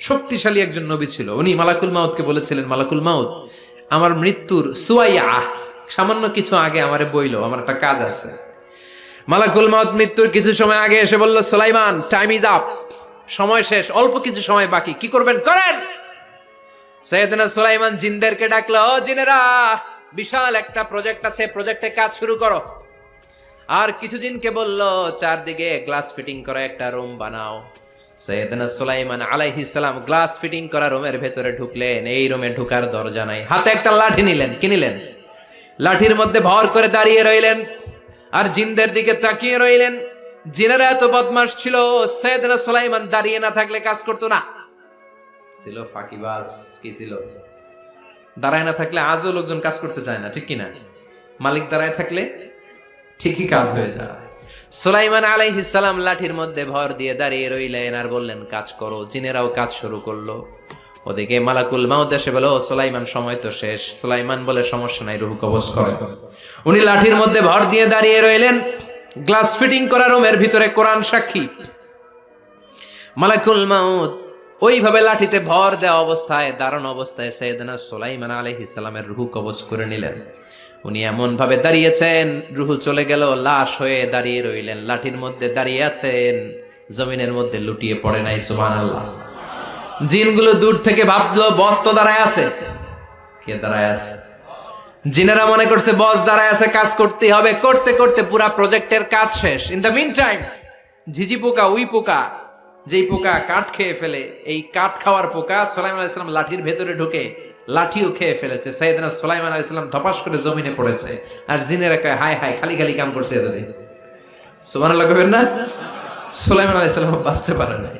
শক্তিশালী একজন নবী ছিল। উনি মালাকুল মাউতকে বলেছিলেন, মালাকুল মাউত, আমার মৃত্যুর সুয়াইয়া সামান্য কিছু আগে আমারে বইলো, আমার একটা কাজ আছে। মালাকুল মাউত মৃত্যুর কিছু সময় আগে এসে বলল, সুলাইমান, টাইম ইজ আপ, সময় শেষ, অল্প কিছু সময় বাকি, কি করবেন করেন। সাইয়েদনা সুলাইমান জিনদেরকে ডাকলো, ও জিনেরা, বিশাল একটা প্রজেক্ট আছে, প্রজেক্টে কাজ শুরু করো। আর কিছু জিনকে বলল, চারদিকে গ্লাস ফিটিং করা একটা রুম বানাও। সাইয়েদনা সুলাইমান আলাইহিস সালাম গ্লাস ফিটিং করা রুমের ভেতরে ঢুকলেন। এই রুমে ঢুকার দরজা নাই, হাতে একটা লাঠি নিলেন। কি নিলেন? লাঠির মধ্যে ভর করে দাঁড়িয়ে রইলেন আর জিনদের দিকে তাকিয়ে রইলেন। জিনেরা এত বদমাশ ছিল, সাইয়েদনা সুলাইমান দাঁড়িয়ে না থাকলে কাজ করতো না। ছিল ফাঁকিবাজ। কি ছিল? দাঁড়ায় না থাকলে আজও লোকজন কাজ করতে চায় না, ঠিক কিনা? মালিক দাঁড়ায় থাকলে ঠিকই কাজ হয়ে যায়। সুলাইমান আলাইহিস সালাম লাঠির মধ্যে ভর দিয়ে দাঁড়িয়ে রইলেন আর বললেন, কাজ করো। জিনেরাও কাজ শুরু করলো। ওদিকে মালাকুল মাউত এসে বলো, সুলাইমান, সময় তো শেষ। সুলাইমান বলে, সমস্যা নাই, রূহ কবজ করো। উনি লাঠির মধ্যে ভর দিয়ে দাঁড়িয়ে রইলেন। গ্লাস ফিটিং করা রুমের ভিতরে কোরআন সাক্ষী। মালাকুল মাউত ওইভাবে লাঠিতে ভর দেওয়া অবস্থায়, দাঁড়ানো অবস্থায় সাইয়েদনা সুলাইমান আলাইহিস সালামের রূহ কবজ করে নিলেন। উনি এমন ভাবে দাঁড়িয়েছেন, রূহ চলে গেল, লাশ হয়ে দাঁড়িয়ে রইলেন। লাঠির মধ্যে দাঁড়িয়ে আছেন, জমিনের মধ্যে লুটিয়ে পড়ে নাই। সুবহানাল্লাহ। জিনগুলো দূর থেকে ভাবলো, বস তো দাঁড়ায় আছে। কে দাঁড়ায় আছে? জিনেরা মনে করছে বস দাঁড়ায় আছে, কাজ করতেই হবে। করতে করতে পুরা প্রজেক্টের কাজ শেষ। ইন দ্য মিন টাইম, ঝিঝি পোকা, উই পোকা, যেই পোকা কাঠ খেয়ে ফেলে, এই কাঠ খাওয়ার পোকা সুলাইমান আলাইহিস সালাম লাঠির ভেতরে ঢুকে লাঠিও খেয়ে ফেলেছে। সাইয়েদনা সুলাইমান আলাইহিস সালাম ধপাস করে জমিনে পড়েছে। আর জিনেরা কয়, হায় হায়, খালি খালি কাম করছে এতদিন। সুবহানাল্লাহ কইবেন না? সুলাইমান আলাইহিস সালাম বাঁচতে পারে নাই।